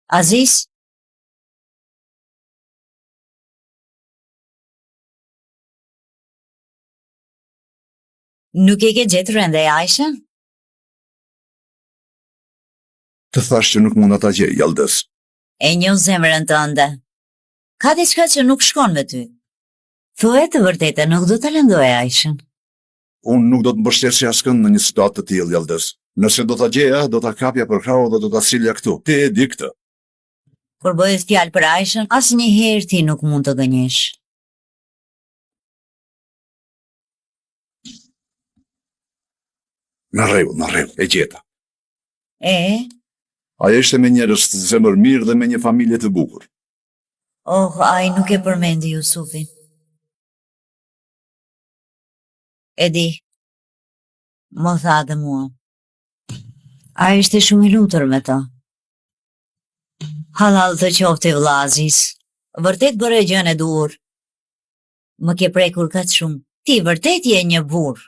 Aziz? Nuk e ke gjetur ende Aishën? Të thash që nuk mund ata gjej, Jaldës. E njoh zemrën tënde. Ka diçka që nuk shkon me ty. Thuaj të vërtetën, nuk do ta lëndoj Aishën. Unë nuk do të mbështesja askënd në një situatë të tillë, Jaldës. Nëse do ta gjeja, do ta kapja për krau dhe do ta silja këtu. Ti e di këtë. Kur bëhet fjalë për Aishën, asnjëherë ti nuk mund të gënjesh. Në rregull, e gjeta. Ajo ishte me njerëz të zemër mirë dhe me një familje të bukur. Oh, ai nuk e përmendi Jusufin. E di, më tha dhe mua. Ai ishte shumë i lutur me ta. Halal të qofte vëlla Aziz. Vërtet bëre gjën e duhur. Më ke prekur kaq shumë. Ti vërtet je një burr.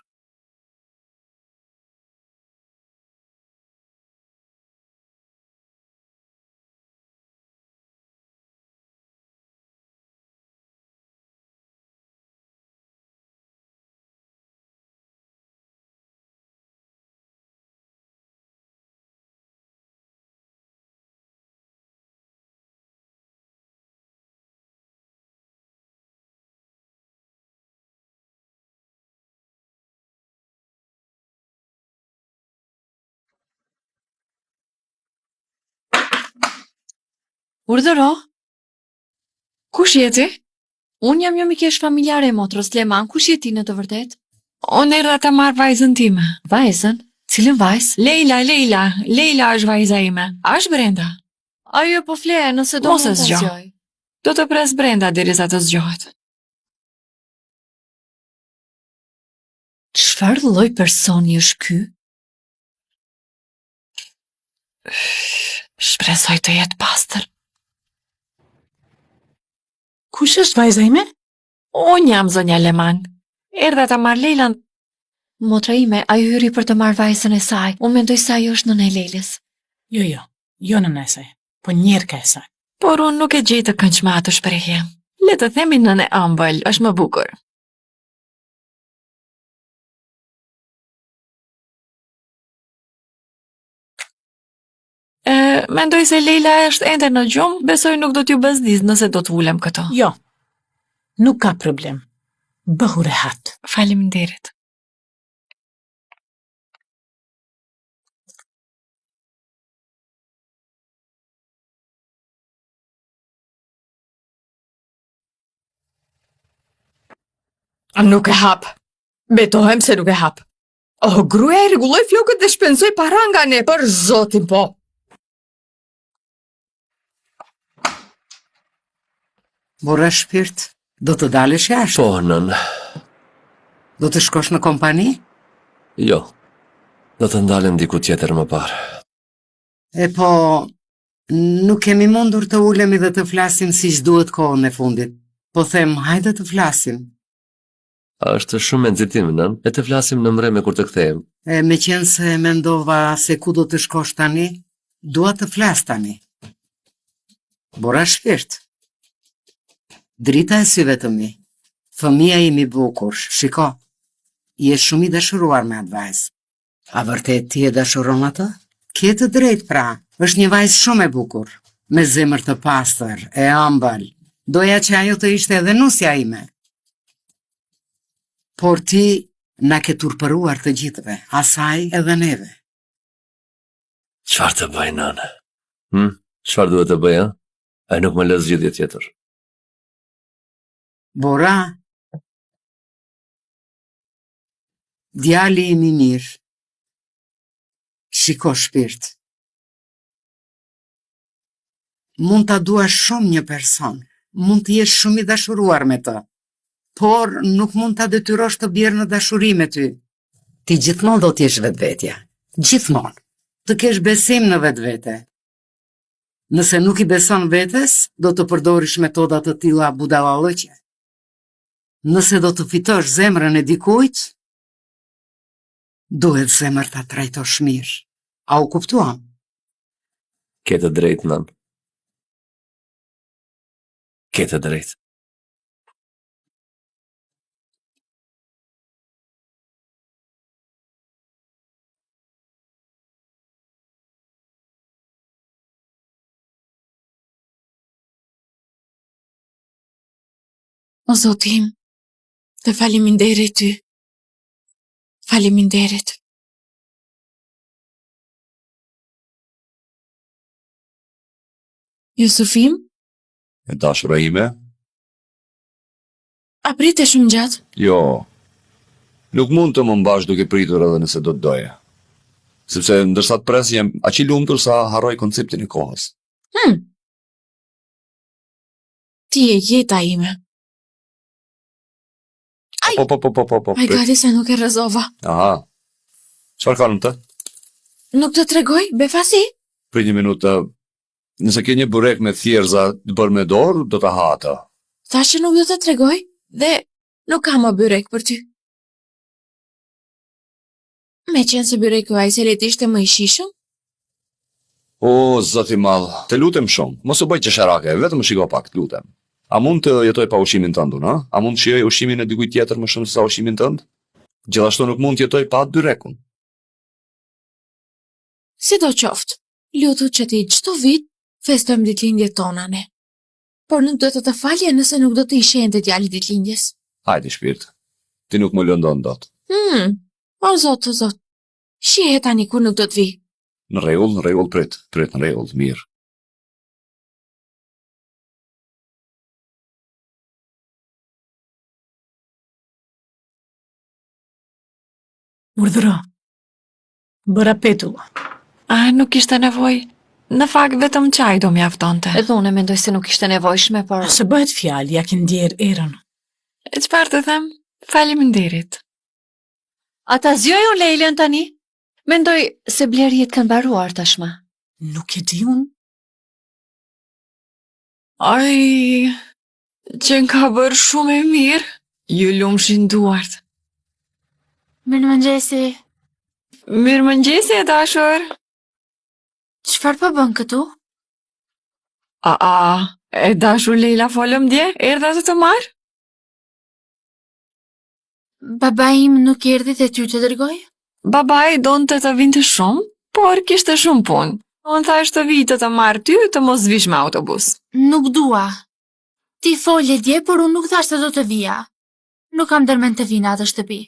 Urdhëro? Kush je ti? Unë jam një mikesh familjare e motrës Leman, kush je ti në të vërtet? Unë erdha ta marr vajzën time. Vajzën? Cilën vajzë? Leila është vajza ime. A është brenda? Ajo po fle, nëse do mos e zgjoj. Do të pres brenda derisa të zgjohet. Çfarë lloj personi është ky? Shpresoj të jetë pastër. Kush është vajza ime? Unë jam zonja Leman. Erdha ta marr Leilën. Motra ime, ajo hyri për të marrë vajzën e saj. Unë mendoj se ajo është nëna e Leilës. Jo nëna e saj, po njerka e saj. Por unë nuk e gjej të këndshme atë shprehje. Le të themi nënë e ëmbël, është më bukur. Mendoj se Leila është ende në gjumë, besoj nuk do t'ju bezdiz nëse do t'vulem këto. Jo, nuk ka problem. Bëhu rehat. Faleminderit. Nuk e hap. Betohem se nuk e hap. Gruaja e rregulloi flokët dhe shpenzoi para nga ne, për zotin po. Bora shpirt, do të dalësh jashtë? Po, nën. Do të shkosh në kompani? Jo, do të ndalem diku tjetër më parë. E po, nuk kemi mundur të ulemi dhe të flasim si që duhet kohën e fundit. Po them, hajde të flasim. Është shumë me nxitim, nën, e të flasim në mreme kur të kthehem. Me qenë se mendova se ku do të shkosh tani, dua të flas tani. Bora shpirt. Drita e syve të mi, fëmia imi bukur, shiko, je shumë i dashuruar me atë vajzë. A vërtet ti e dashuron atë? Ke të drejtë pra, është një vajzë shumë e bukur, me zemër të pastër, e ëmbël. Doja që ajo të ishte edhe nusja ime. Por ti na ke turpëruar të gjithëve, asaj edhe neve. Çfarë të bëj, nën? Çfarë duhet të bëj, a? Ai nuk më lë zgjidhje tjetër. Bora, djali imi mirë, shiko shpirt. Mund ta duash shumë një person, mund të jesh shumë i dashuruar me të, por nuk mund ta detyrosh të bjerë në dashuri me ty. Ti gjithmonë do t'jesh vetvetja, gjithmonë, të kesh besim në vetvete. Nëse nuk i beson vetes, do të përdorish metoda të tilla budallallëqe. Nëse do të fitosh zemrën e dikujt, duhet zemër ta trajtosh mirë. A u kuptuam? Ke të drejtë, nën. Ke të drejtë. O Zotim, të faleminderit ty. Faleminderit. Jusufim, E dashura ime? a prite shumë gjatë? Jo. Nuk mund të më mbash duke pritur edhe nëse do të doja. Sepse ndërsa të pres jem aq i lumtur sa harroj konceptin e kohës. Ti e jeta ime. Po. Ai gati se nuk e rrezova. Aha. Çfarë kanë të? Nuk të tregoj, befasi? Për një minutë, nëse ke një burek me thjerza të bërë me dorë, do ta ha atë. Thash që nuk do të tregoj dhe nuk kam më byrek për ty. Me qenë se byreku ai se leti ishte më i shishëm? O, zoti madh, të lutem shumë, mos u bëj qesharake, vetëm shiko pak, të lutem. A mund të jetoj pa ushqimin tënd, a? A mund të shijoj ushqimin e dikujt tjetër më shumë se sa ushqimin tënd? Gjithashtu nuk mund të jetoj pa atë byrekun. Sidoqoftë, lutu që ti çdo vit festojmë ditëlindjet tona ne. Por nuk do të të falje nëse nuk do të ishe ende djali ditëlindjes. Hajde shpirt. Ti nuk më lëndon dot. O zot, shihe tani kur nuk do të vi. Në rregull, prit, në rregull, mirë. Urdhëro. Bëra petulla. Nuk ishte nevoj. Në fakt vetëm çaj do mjaftonte. Edhe unë mendoj se nuk ishte nevojshme, por Se bëhet fjalë, ja ke ndjer erën. e çfarë të them? Faleminderit. Ata zgjoj unë Leilën tani? Mendoj se blerjet kanë mbaruar tashmë. Nuk e di unë. Ai, që ka bërë shumë e mirë. Ju lumshin duart. Mirëmëngjesi. Mirëmëngjesi e dashur. Çfarë po bën këtu? E dashur Leila folëm dje, erdha të të marr? Baba im nuk erdhi dhe ty të dërgoj? Babai donte të vinte shumë, por kishte shumë punë. Unë thash të vi të marr ty, të mos vish me autobus. Nuk dua. Ti fole dje, por unë nuk thash se do të vija. Nuk kam dërmen të vina atë shtëpi.